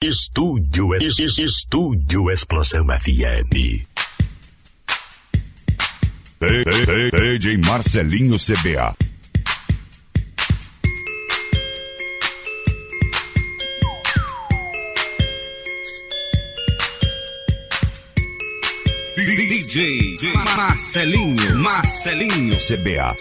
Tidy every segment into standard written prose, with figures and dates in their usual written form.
Estúdio Explosão FM. DJ Marcelinho CBA. DJ Marcelinho CBA.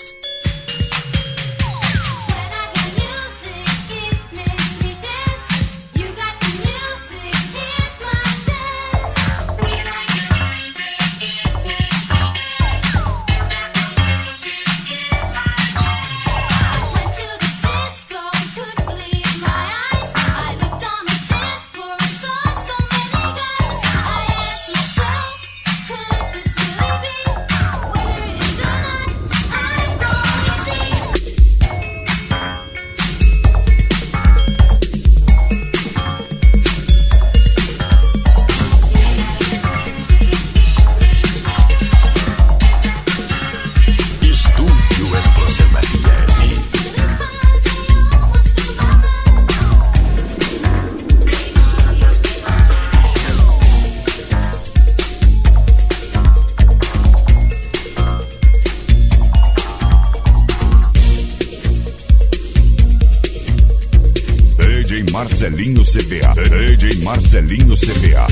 Marcelinho CBA. DJ Marcelinho CBA.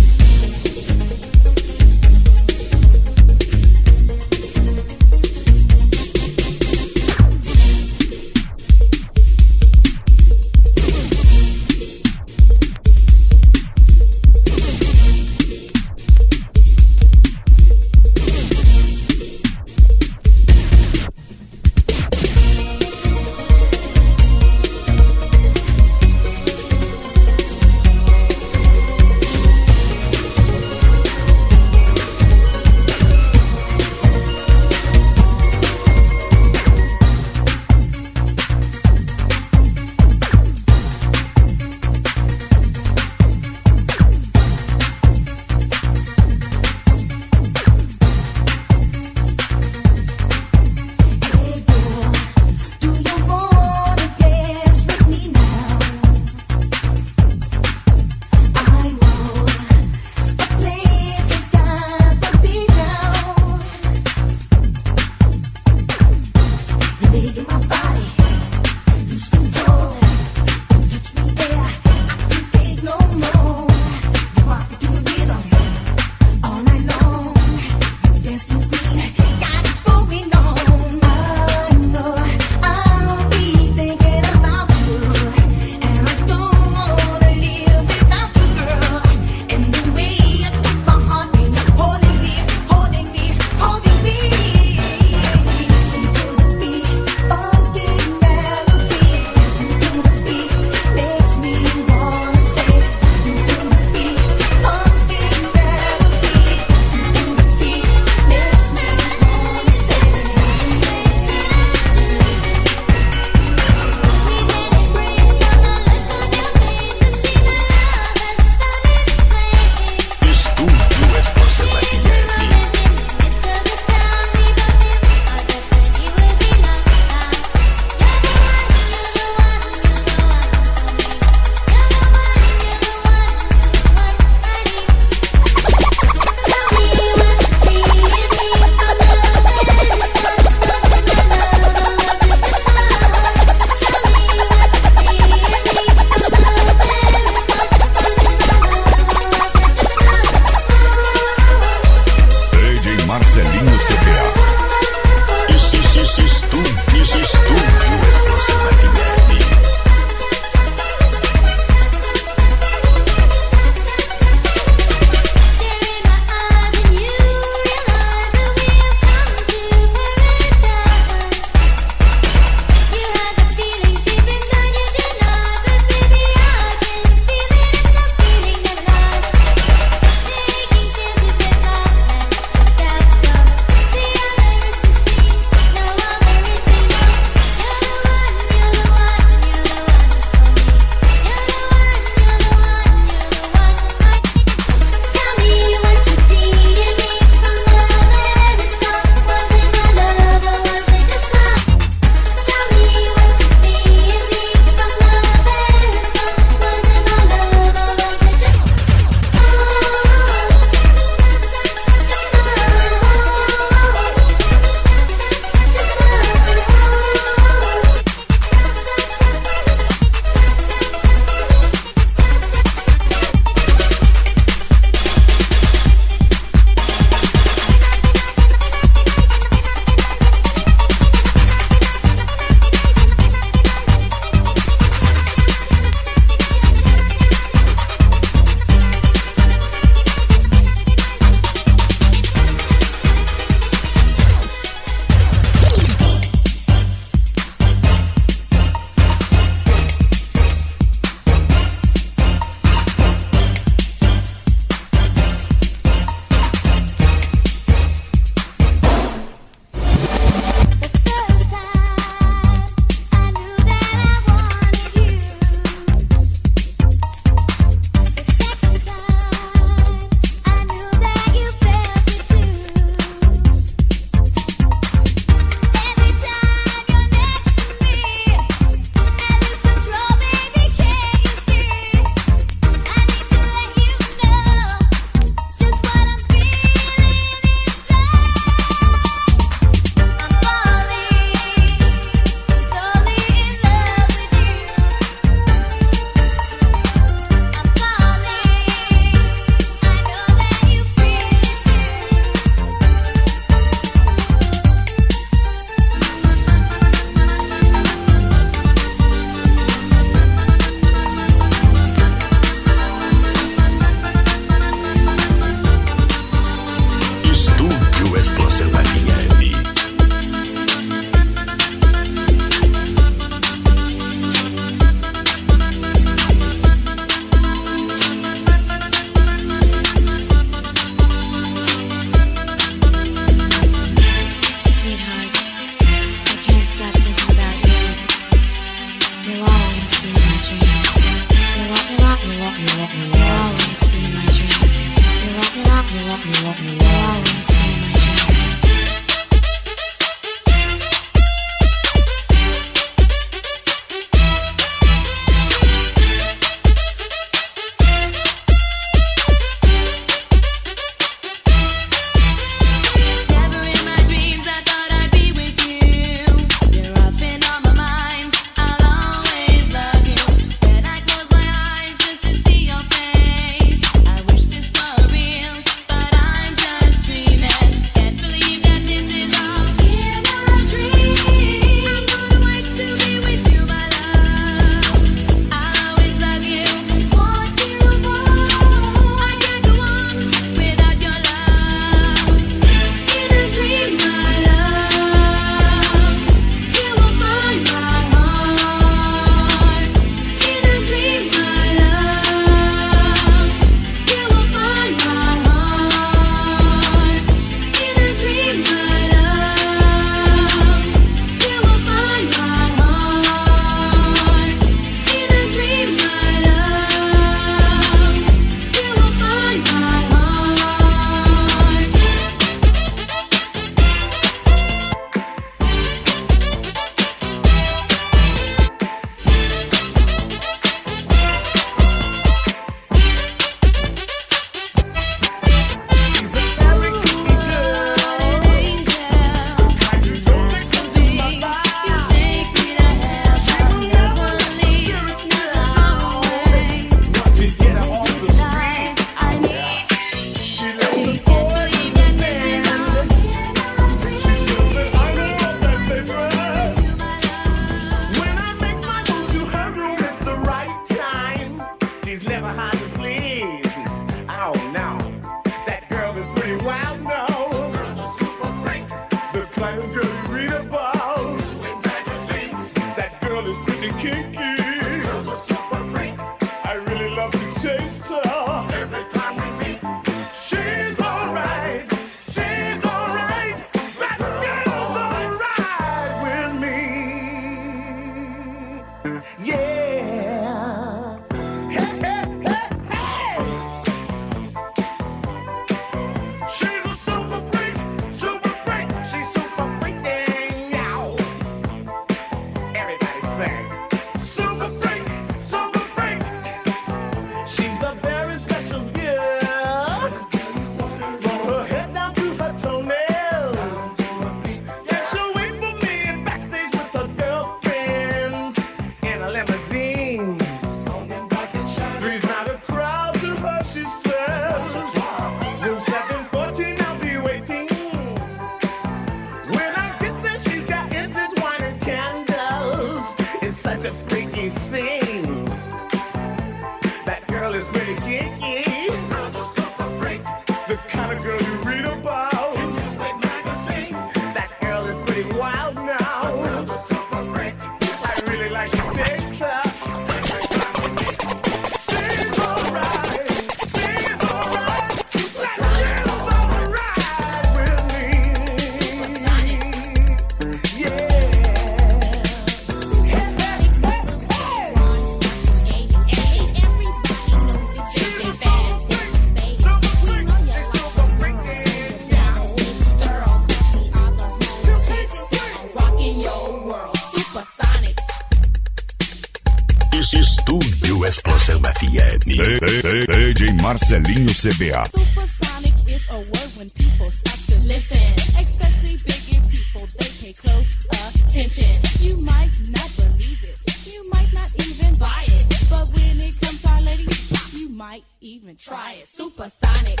Estúdio Explosão FM. DJ Marcelinho CBA. Supersonic is a word when people stop to listen. Especially bigger people, they pay close attention. You might not believe it, you might not even buy it. But when it comes to our ladies, you might even try it. Supersonic.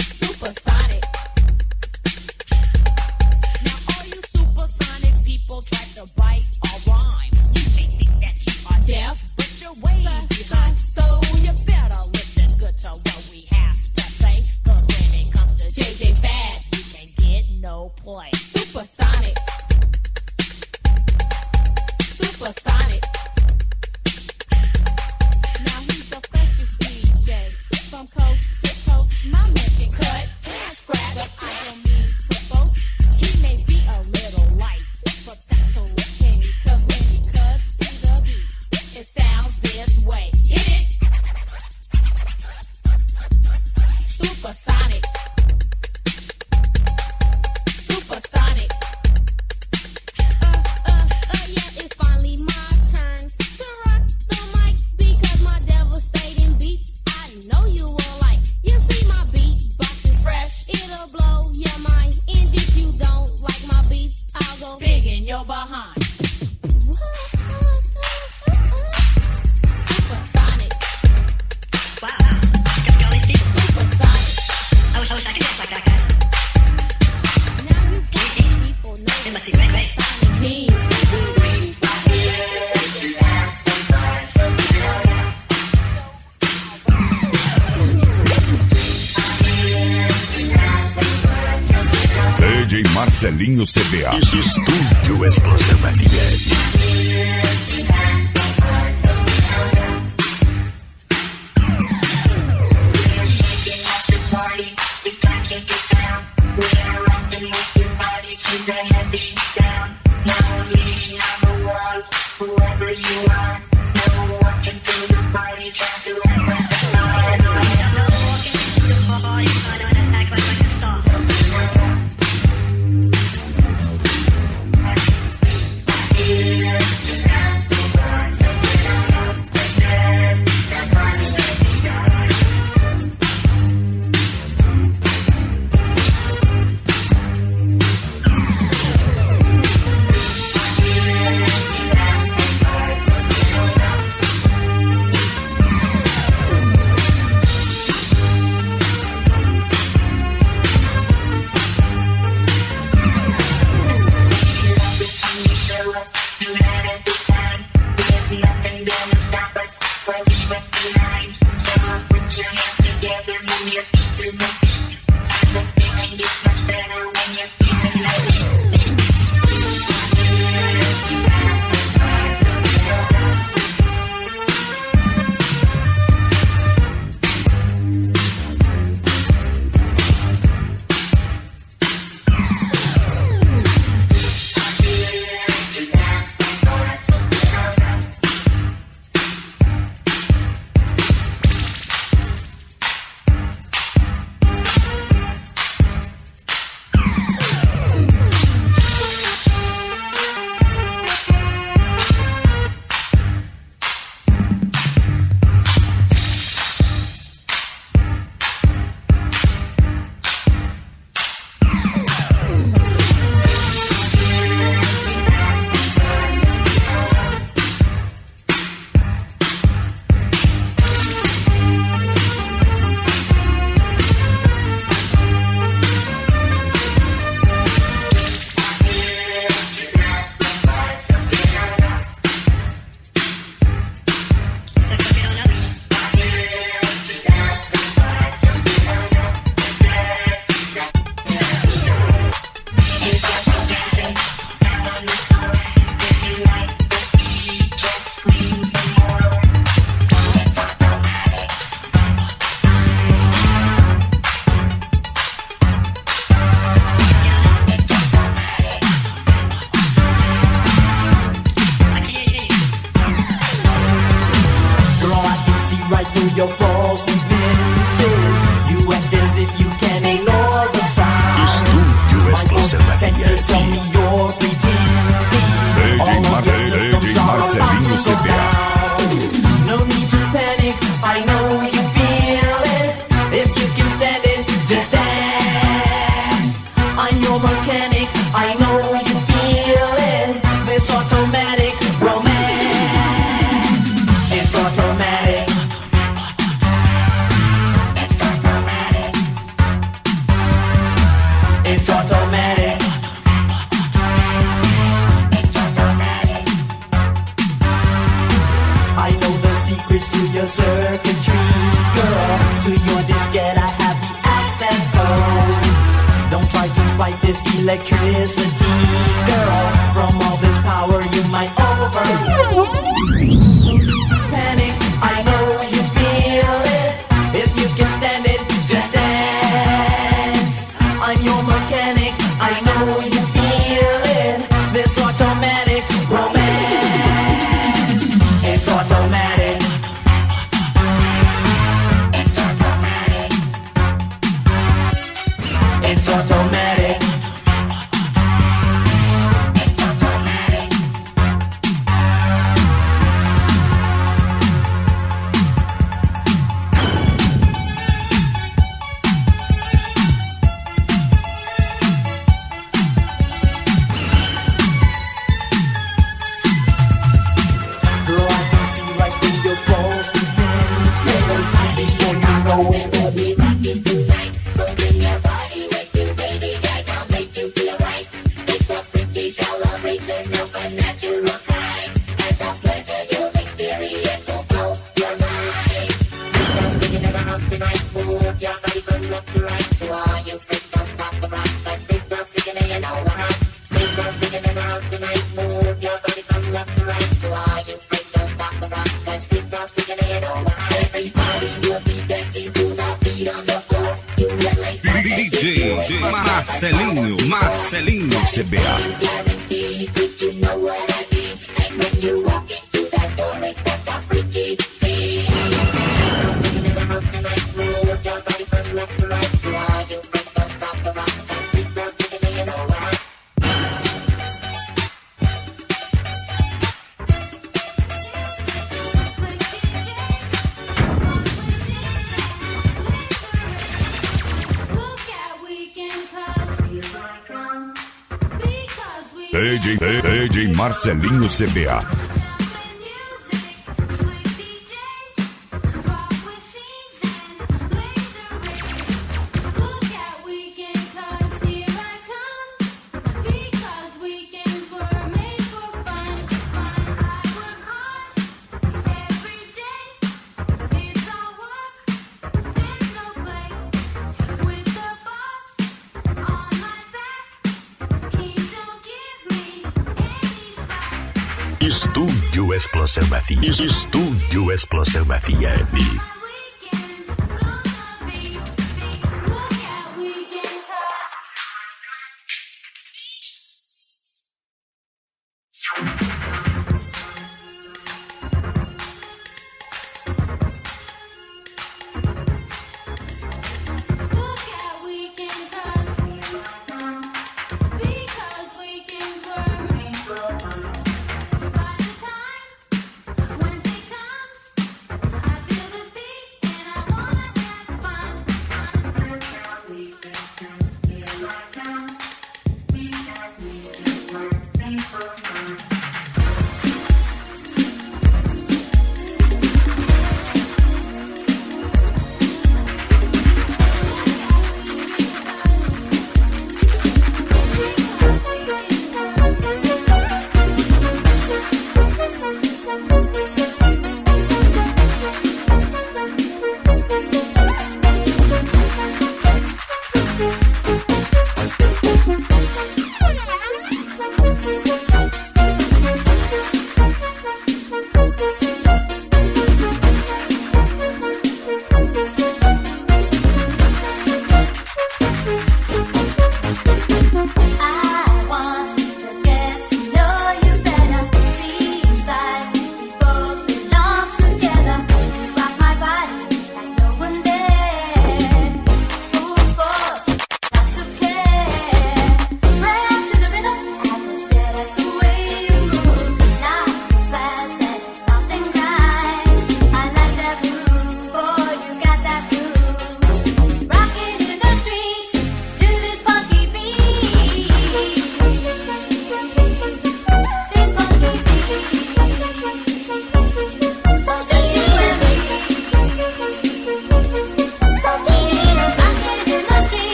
Supersonic. Now all you supersonic people try to bite our rhyme. You may think that you are deaf, but you're way behind. So you better listen good to what we have to say. Cause when it comes to JJ Fad, you can get no play. Supersonic. Supersonic. Now he's the freshest DJ from coast to coast. My man can cut and scrap, but I don't mean to boast. He may be a little light, but that's okay. Cause when he cuts to the beat, it sounds this way. Hit it! Marcelinho CBA. Estúdio Explosão FM. DJ Marcelinho CBA. No need to panic, I know you feel it. If you can stand it, just dance. I'm your mechanic, I know you feel it. This automatic romance, it's automatic. It's automatic. I know the secrets to your circuitry, girl. To your diskette I have the access code. Don't try to fight this electricity, girl. From all this power you might overdose. Panic, I know you feel it. If you can stand it, just dance. I'm your mechanic, I know you feel it. This automatic romance, it's automatic. It's automatic. Girl, I can see right through your clothes and sails before you know it. We'll be rocking tonight, so bring your body with you, baby. I'll make you feel right. It's a freaky celebration of a natural crime, and the pleasure you'll experience will blow your mind. Stop bringing it around tonight, move your body from left to right. To all you freaks, don't stop the rock, but stay still, sticking it. you know what hot. Things are bigger than a house tonight. Move your body from left to right. To all you freaks, don't stop the rock. Cause things are bigger than you know what hot. Everybody will be dancing to the beat on the floor. You get like DJ Marcelinho CBA. guaranteed. If you know what I mean. And when you walk into that door, it's such a freaky scene. Bigger than a house tonight. Move your body from left to right. To all you freaks, don't stop the rock. Cause things are bigger than you know what hot. DJ Marcelinho CBA. Estúdio Explosão FM. Estúdio Explosão FM.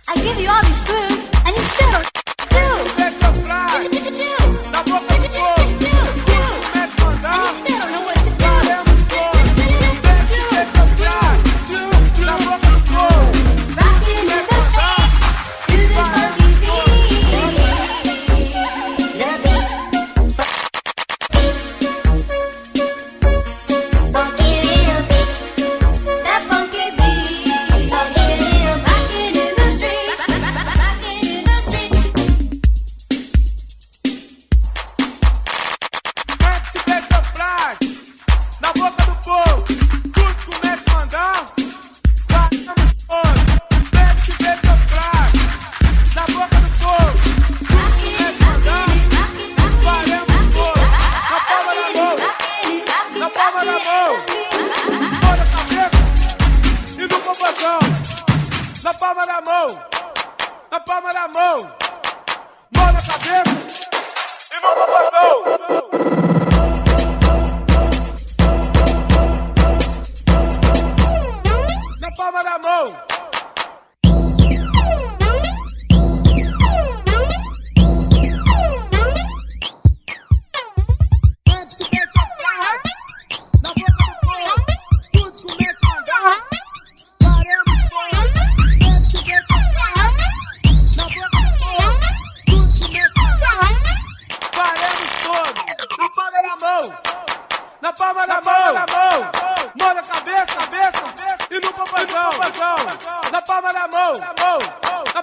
I give you all these clues, and you still don't.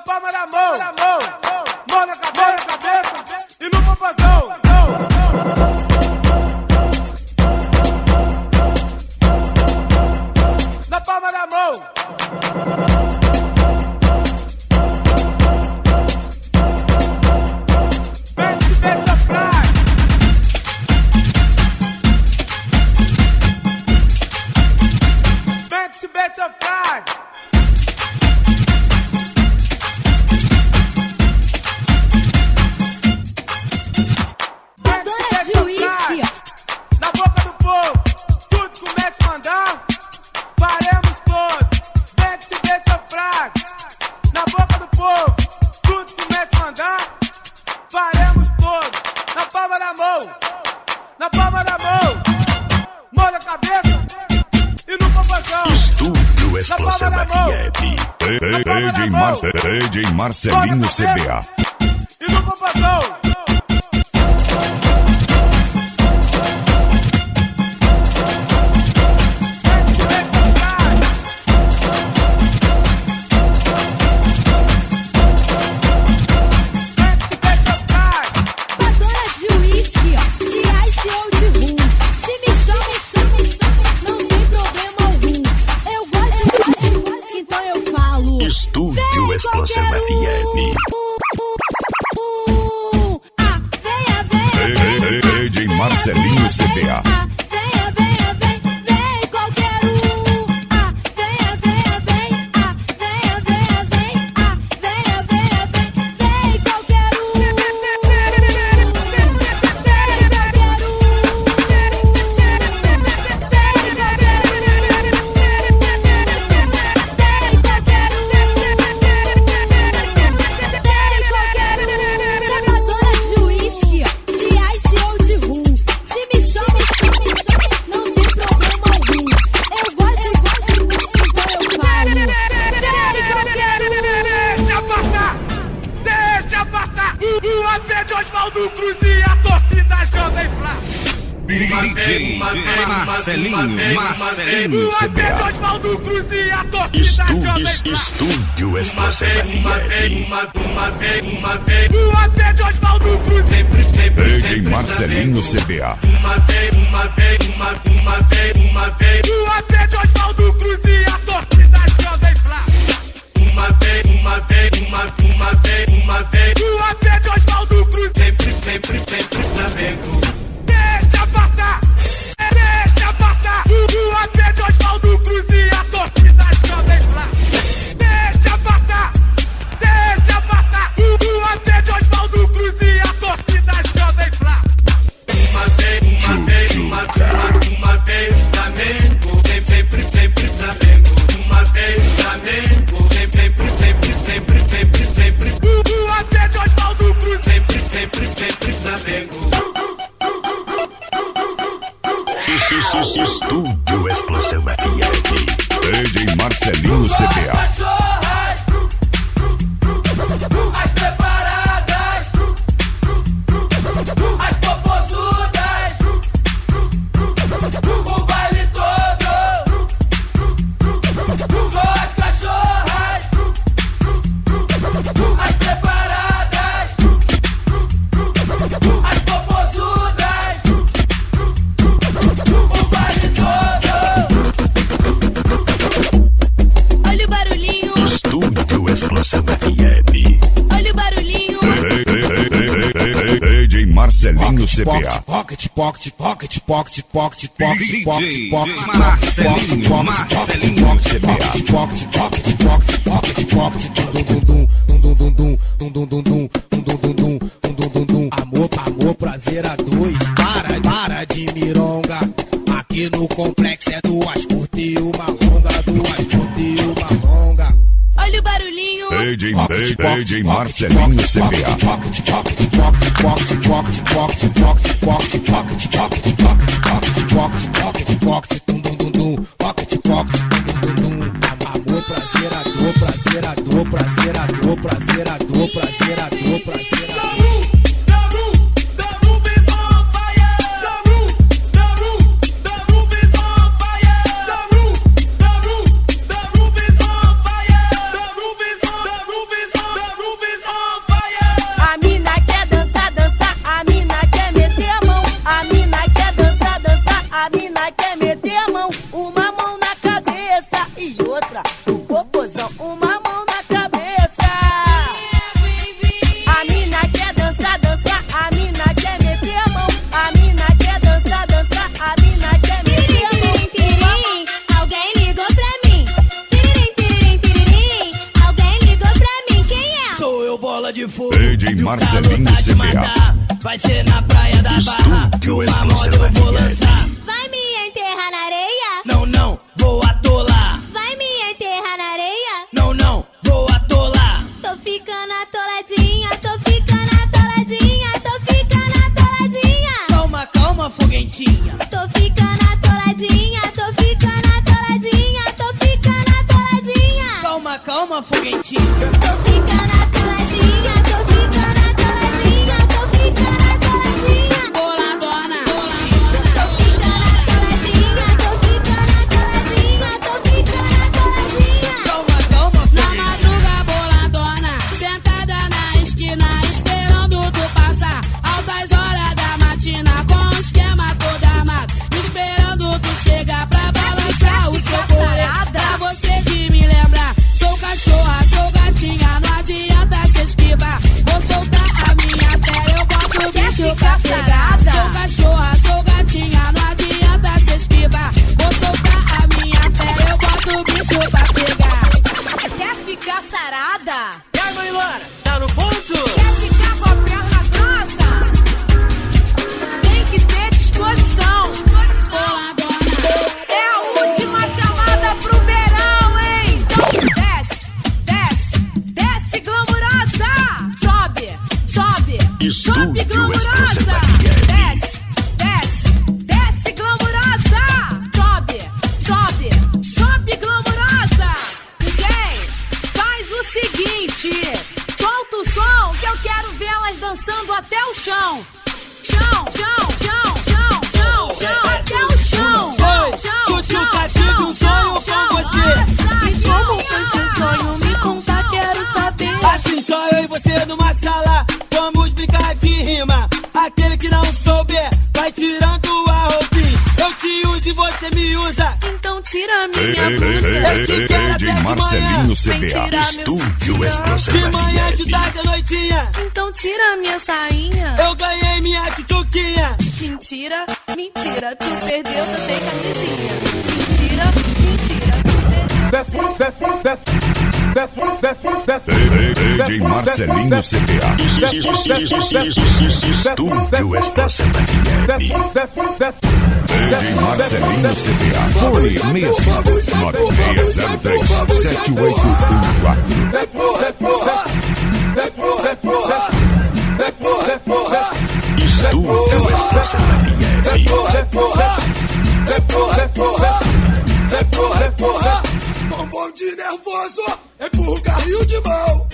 palma da mão, mão na cabeça e no popozão. Na palma da mão. Na palma da mão, mão na cabeça e no popozão. Estúdio Explosão FM. DJ Marcelinho CBA. E no popozão. Estúdio Explosão FM. DJ Marcelinho CBA. Marcelinho CBA. Osvaldo Cruz e a torcida Estúdio Explosão FM. O AP de Osvaldo Cruz sempre DJ Marcelinho CBA. O AP de Osvaldo Cruz e a torcida Jovem Flá. O AP de Osvaldo Cruz sempre Flamengo. Deixa passar. O AP de Osvaldo Cruz e a torcida Jovem Flá. Deixa passar. O AP de Osvaldo Cruz e a torcida Jovem Flá. Uma vez Flamengo, sempre Flamengo. Uma vez Flamengo, sempre. O AP de Osvaldo Cruz sempre Flamengo. Estúdio Explosão FM. DJ Marcelinho CBA. As preparadas, as popozudas, o baile todo, só as cachorras. As preparadas, as popozudas, o baile todo. Olha o barulhinho. Estúdio Explosão FM. Olha o barulhinho. DJ Marcelinho CBA. Amor, prazer a dois. Para de mironga. Aqui no complexo é duas curtas e uma longa. Olha o barulhinho. DJ Marcelinho CBA. de fogo. DJ que o Marcelinho calor tá de CBA. matar. Vai ser na praia da Barra. Estúdio Numa Explosiva moda eu vou FM. lançar. Vai me enterrar na areia? Não, não, vou atolar. Vai me enterrar na areia? Não, não, vou atolar. Tô ficando atoladinha, tô ficando atoladinha, tô ficando atoladinha. Calma, calma, foguentinha. Tô ficando atoladinha, tô ficando atoladinha, tô ficando atoladinha. Calma, calma, foguentinha. Tô ficando atoladinha, tô ficando atoladinha, tô ficando atoladinha. Boladona, Tô ficando atoladinha, tô ficando atoladinha, tô ficando atoladinha. Calma, calma, na foguentinha. madruga boladona, sentada na esquina, esperando tu passar. Altas horas da matina, com o esquema todo armado, esperando tu chegar pra balançar o seu corpo. Pra você de me lembrar, sou cachorra, sou gatinha, não adianta se esquivar. Vou soltar a minha fera, eu boto o bicho pra pegar. Sou cachorra, sou gatinha, não adianta se esquivar. Vou soltar a minha fera, eu boto o bicho pra pegar. Quer ficar sarada? E aí, mãe Laura, tá no ponto? Quer ficar com a perna grossa? Tem que ter disposição. Boladona, É a última chamada pro verão, hein? Então desce, desce, desce glamurosa. Sobe, sobe, sobe Estúdio glamurosa. Explosiva FM. Desce, desce, desce glamurosa. Sobe, sobe, sobe glamurosa. DJ, faz o seguinte, solta o som que eu quero vê-las dançando até o chão. Chão, chão, chão, chão, chão, chão, até o chão. Tchutchuca, tive um sonho com você. E como foi seu sonho? Me conta, quero saber. Assim só eu e você numa sala, vamos brincar de rima. Aquele que não souber, vai tirando a roupinha. Eu te uso e você me usa. Então tira minha Ei, blusa. DJ Marcelinho CBA. Estúdio Explosiva De manhã, de FM. tarde, à noitinha, Então tira minha sainha. eu ganhei minha tchutchuquinha. Mentira, mentira, tu perdeu, tu tem camisinha. Mentira, mentira, tu perdeu. DJ Marcelinho CBA. Estúdio Explosiva FM. DJ Marcelinho CBA. Fone 65-9603-7814. Estúdio Explosiva FM. Bombom de nervoso, empurra o carrinho de mão.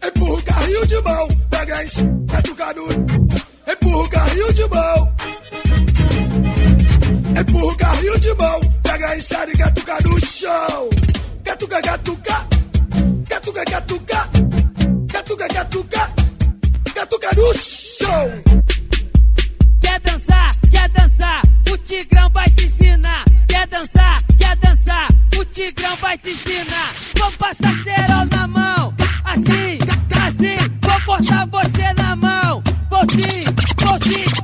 Empurra o carrinho de mão, pega isso, catuca no. Empurra o carrinho de mão. Empurra o carrinho de mão, pega a enxada e catuca no chão. Catuca, catuca, catuca, catuca, catuca, catuca, catuca no chão. Quer dançar, o Tigrão vai te ensinar. Quer dançar, o Tigrão vai te ensinar. Vou passar cerol na mão, assim, assim, vou cortar você na mão. Vou sim,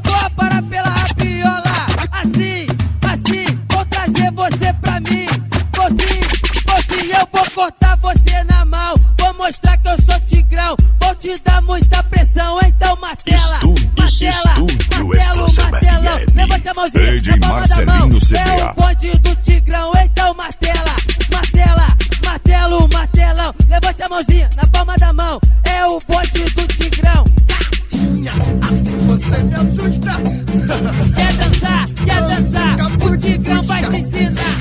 vou aparar pela rapiola. Assim, assim, vou trazer você pra mim. Vou sim, eu vou cortar você na mão. Vou mostrar que eu sou Tigrão, vou te dar muita pressão. Então martela, martelo, martelão. Levante a mãozinha DJ na palma da mão. Marcelinho CBA. É o bonde do Tigrão, então martela, martela, martelo, martelão. Levante a mãozinha na palma da mão. É o bonde do Tigrão. Assim você me assusta. Quer dançar, o Tigrão vai te ensinar.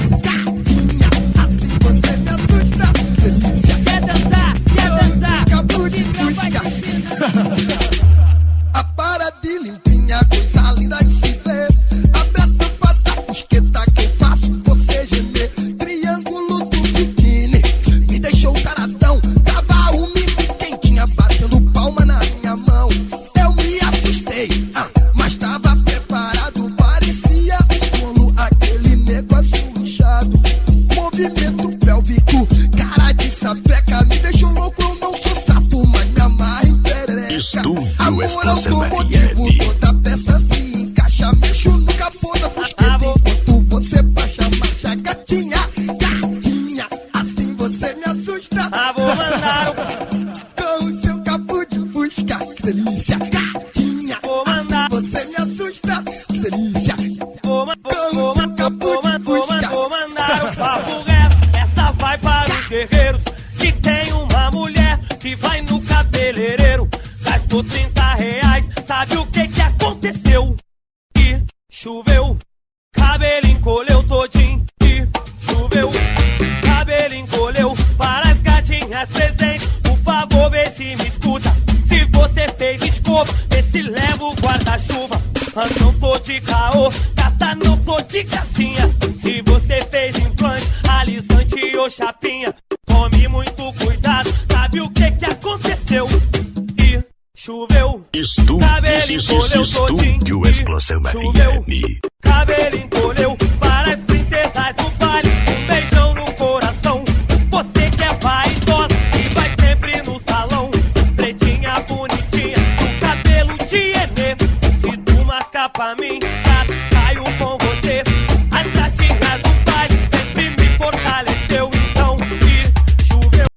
Assim você me assusta. Quer dançar, o Tigrão vai te ensinar. A para de limpinha, coisa linda de se ver. Abre a tampa da fusqueta que eu faço você gemer. Triângulo do biquíni me deixou taradão. Tava úmido e quentinha, batendo palma na minha mão. Eu me assustei, mas tava preparado. Parecia um bolo, aquele negócio inchado. Movimento pélvico, cara de sapeca. Me deixou louco, eu não sou safo, mas me amarra em perereca. Estúdio Amor Explosiva automotivo, FM. toda peça se encaixa. Mexo no capô da fusqueta enquanto você baixa a marcha. Gatinha, gatinha, assim você me assusta. Vou mandar por 30 reais. Sabe o que que aconteceu? E choveu, cabelo encolheu todinho. E choveu, cabelo encolheu. Para as gatinhas presentes, por favor, vê se me escuta. Se você fez escova, vê se leva o guarda-chuva. Não tô de caô, gata, não tô de gracinha. Se você fez implante, alisante ou chapinha, tome muito cuidado. Sabe o que que aconteceu? E choveu, cabelo encolheu todinho. Estúdio Explosão Choveu, FM. cabelo encolheu. Para as princesas do baile, um beijão no coração. Você que é vaidosa e vai sempre no salão, pretinha bonitinha, o cabelo de Enê. Se tu marcar pra mim, saio com você. As gatinhas do baile sempre me fortaleceu. Então, e choveu.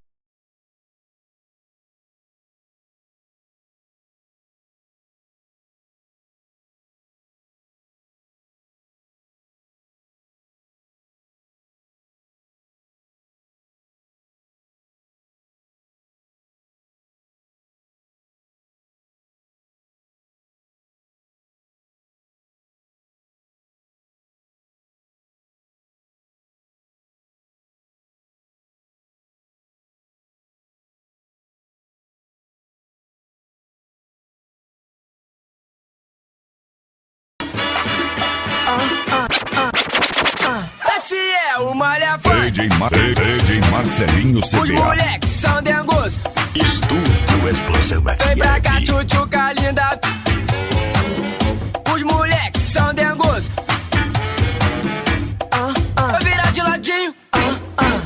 Esse é o Malha Funk. DJ Marcelinho Os CBA. moleques são dengosos. Estúdio Explosão Vem pra cá, FM. tchutchuca linda. Os moleques são dengosos. Vou virar de ladinho.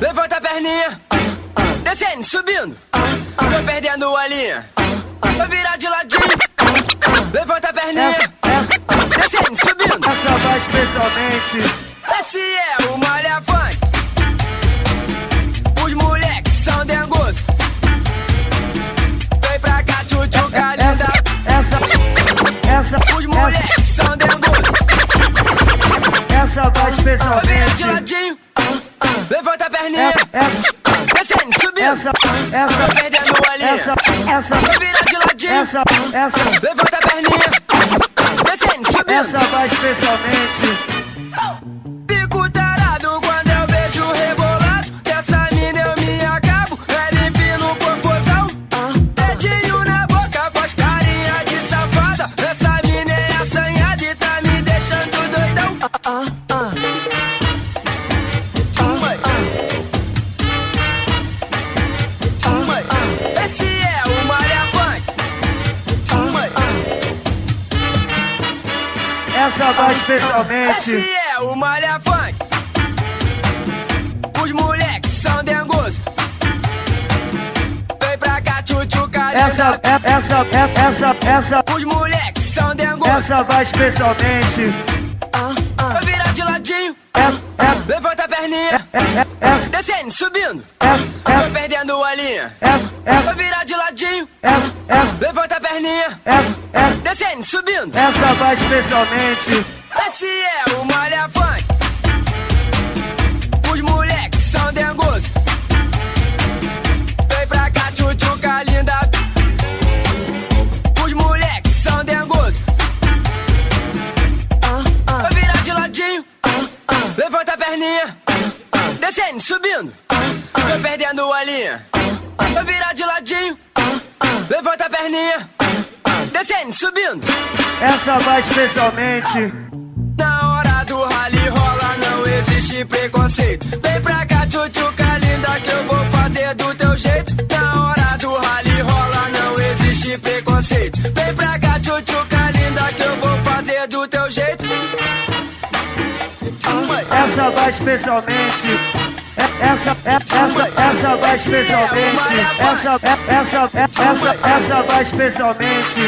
Levanta a perninha. Descendo, subindo. Tô perdendo a linha. Vou virar de ladinho. Levanta a perninha. Descendo, subindo. Essa vai especialmente. Esse é o Malha Funk. Os moleques são dengosos. Vem pra cá, tchutchuca linda. Os moleques são dengosos. Essa vai Vou virar de especialmente. ladinho. Levanta a perninha. Descendo, subindo. Tô perdendo a linha. Vou virar de ladinho. Levanta a perninha. Descendo, subindo. vai especialmente. Fico tarado quando eu vejo rebolado. Dessa mina eu me acabo. É limpinho no popozão. Dedinho na boca, faz carinha de safada. Essa mina é assanhada e tá me deixando doidão. Esse é o Malha Funk. Essa vai especialmente. Esse é o Malha Funk. Os moleques são dengosos. Vem pra cá, tchutchuca linda. Essa Os moleques são dengosos. essa vai especialmente. Vou virar de ladinho. Levanta a perninha. Descendo, subindo. Tô perdendo a linha. Vou virar de ladinho. Levanta a perninha. Descendo, subindo. Essa vai especialmente. Esse é o Malha Funk. Os moleques são dengosos. Vem pra cá, tchutchuca linda. Os moleques são dengosos. Vou virar de ladinho. Levanta a perninha. Descendo, subindo. Tô perdendo a linha. Vou virar de ladinho. Levanta a perninha. Descendo, subindo. Essa vai especialmente. Na hora do rally rola, não existe preconceito. Vem pra cá, tchutchuca linda, que eu vou fazer do teu jeito. Na hora do rally rola, não existe preconceito. Vem pra cá, tchutchuca linda, que eu vou fazer do teu jeito. Essa vai especialmente. Essa vai especialmente. Essa vai especialmente.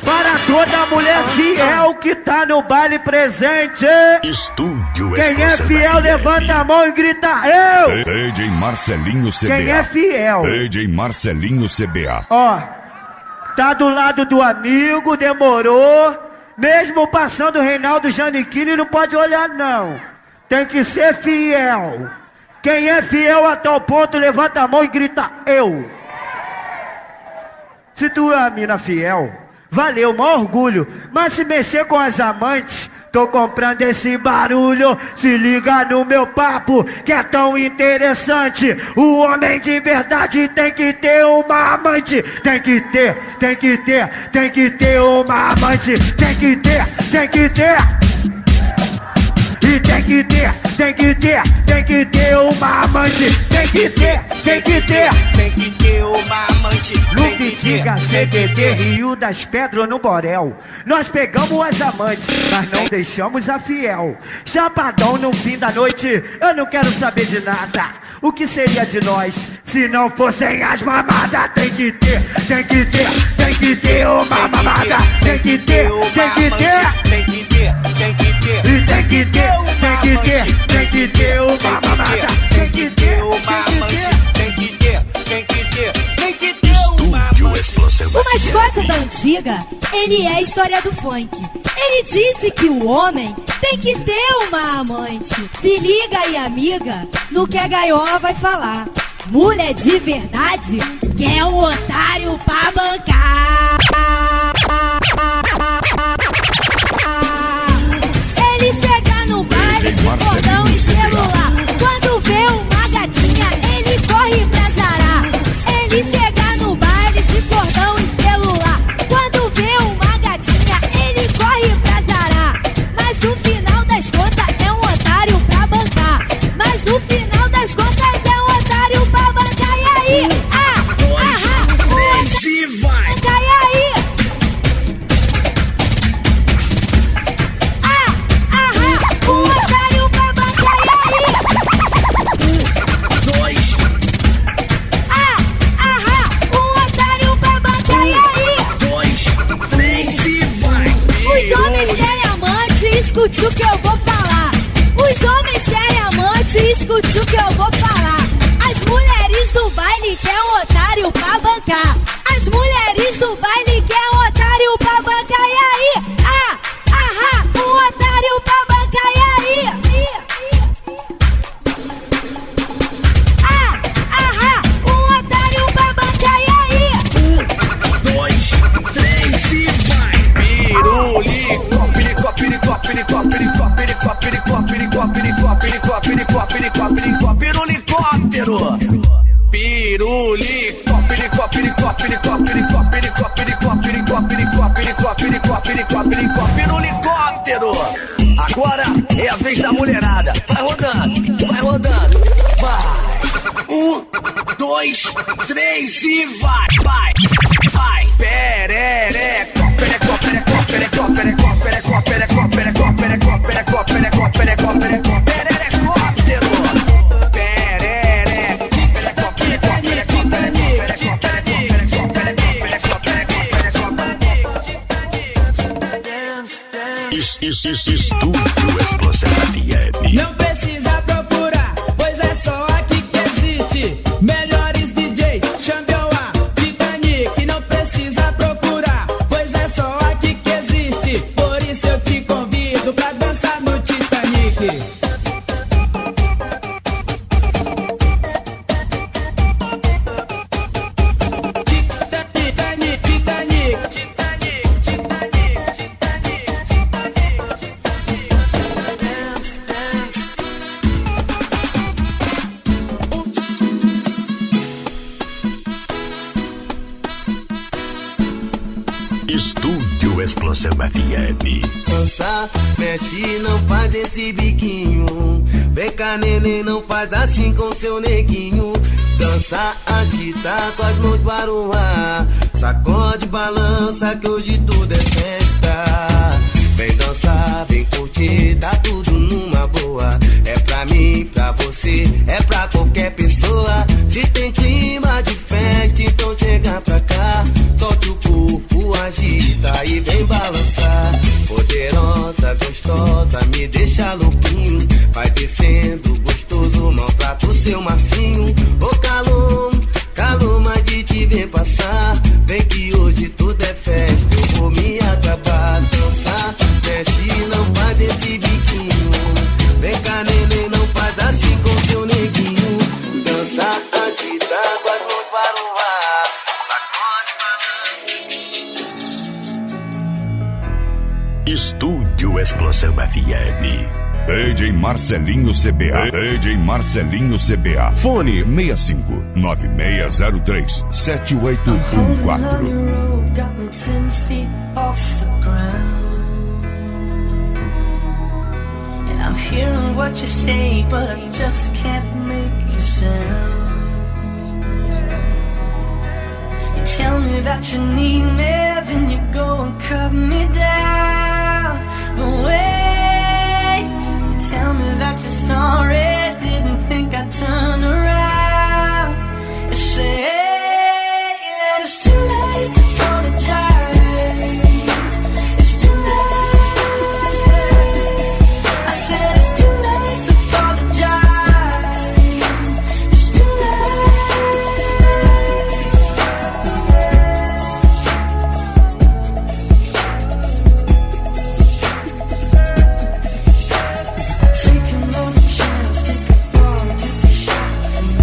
Para toda mulher fiel que tá no baile presente. Estúdio Quem é Explosão fiel, FM. levanta a mão e grita eu. DJ Marcelinho CBA. Quem é fiel? DJ Marcelinho CBA. Ó, tá do lado do amigo, demorou. Mesmo passando o Reinaldo Giannichini, não pode olhar não. Tem que ser fiel. Quem é fiel a tal ponto, levanta a mão e grita eu. Se tu é uma mina fiel, valeu, maior orgulho. Mas se mexer com as amantes, tô comprando esse barulho. Se liga no meu papo, que é tão interessante. O homem de verdade tem que ter uma amante. Tem que ter uma amante. Tem que ter. E tem que ter uma amante. Tem que ter uma amante. Lupe, diga, CDD, Rio das Pedras no Borel. Nós pegamos as amantes, mas não deixamos a fiel. Chapadão no fim da noite, eu não quero saber de nada. O que seria de nós se não fossem as mamadas? Tem que ter uma mamada. Tem que ter. E tem que ter uma mamada. Tem que ter uma amante. Tem que ter Estúdio Explosão O mascote da antiga, ele é a história do funk. Ele disse que o homem tem que ter uma amante. Se liga aí, amiga, no que a gaiola vai falar. Mulher de verdade quer um otário pra bancar. Ele chega no baile de cordão e celular. Quando vê uma gatinha, ele corre pra zarar. Ele chega no baile de cordão e celular. Quando vê uma gatinha, ele corre pra zarar. Mas no final das contas é um otário pra bancar. Mas no final das contas é um otário pra bancar. E aí? E vai! E aí? Um otário pra bancar. E aí? 2. Um otário pra bancar. E aí? 2, 3 e vai! Os homens querem amante, escute o que eu vou falar. Os homens querem amante, escute o que eu vou falar. As mulheres do baile querem um otário pra bancar. As mulheres do baile querem um otário pra bancar. E aí? Um otário pra bancar. E aí? Um otário pra bancar. E aí? 2, 3 e vai! Pirulicóptero! Agora é a vez da mulherada. Vai rodando, vai. 1, 2, 3 e vai. Perereco, pereco, pereco, pereco, pereco, pereco, pereco, pereco, pereco, pereco, pereco, pereco, pereco, pererecóptero. Perereco, pereco, pereco, pereco, Estúdio Explosão FM. Não precisa procurar, pois é só aqui que existe. Melhores DJ, Xambioá, Titanic. Não precisa procurar, pois é só aqui que existe. Por isso eu te convido pra dançar no Titanic. Estúdio Explosão FM. Dança, mexe, não faz esse biquinho. Vem cá, neném, não faz assim com seu neguinho. Dança, agita com as mãos para o ar. Sacode, balança que hoje tudo é festa. Vem dançar, vem curtir, tá tudo numa boa. É pra mim, pra você, é pra qualquer pessoa. Se tem clima de festa, então chega pra cá. Solte o corpo, agita e vem balançar. Poderosa, gostosa, me deixa louquinho. Vai descendo, gostoso, maltrata o seu macinho. Ô calor, mais de te ver passar. Vem que hoje tudo é festa, eu vou me acabar. Dançar, mexe, não faz esse biquinho. Vem cá, neném, não faz assim Explosão FM. DJ Marcelinho CBA. DJ Marcelinho CBA. Fone 65 9603 7814. Got me 10 feet off the ground. And I'm hearing what you say, but I just can't make a sound. You tell me that you need me, then you go and cut me down. But wait, you tell me that you're sorry, didn't think I'd turn around. You say that it's too late to apologize. It's too late. I said it's too late to apologize. It's too take another chance, take a fall, take a shot for me.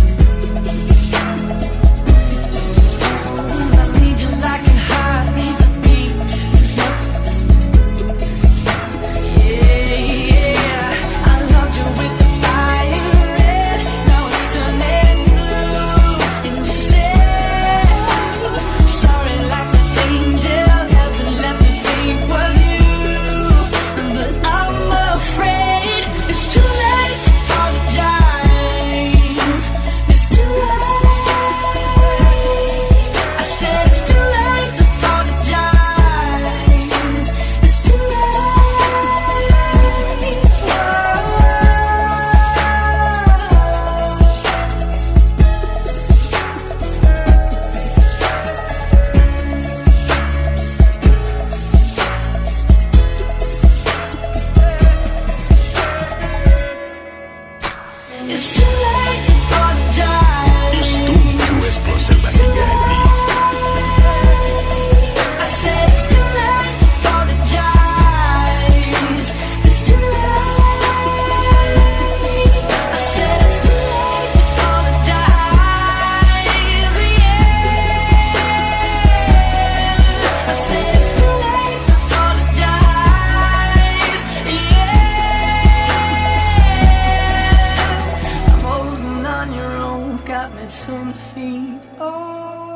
I need you like a heart needs a beat. It's nothing. Yeah, I loved you with the fire red. Now it's turning blue. And you said sorry like an angel. Heaven let me think was you. But I'm afraid it's too late to apologize. It's too late. I said it's too late to apologize. It's too late. It's too late to apologize. Estúdio Explosão FM. I said it's too late to apologize. It's too late. I said it's too late to apologize. Yeah. I said it's too late to apologize. Yeah. I'm holding on your own, got me 10 feet. Oh.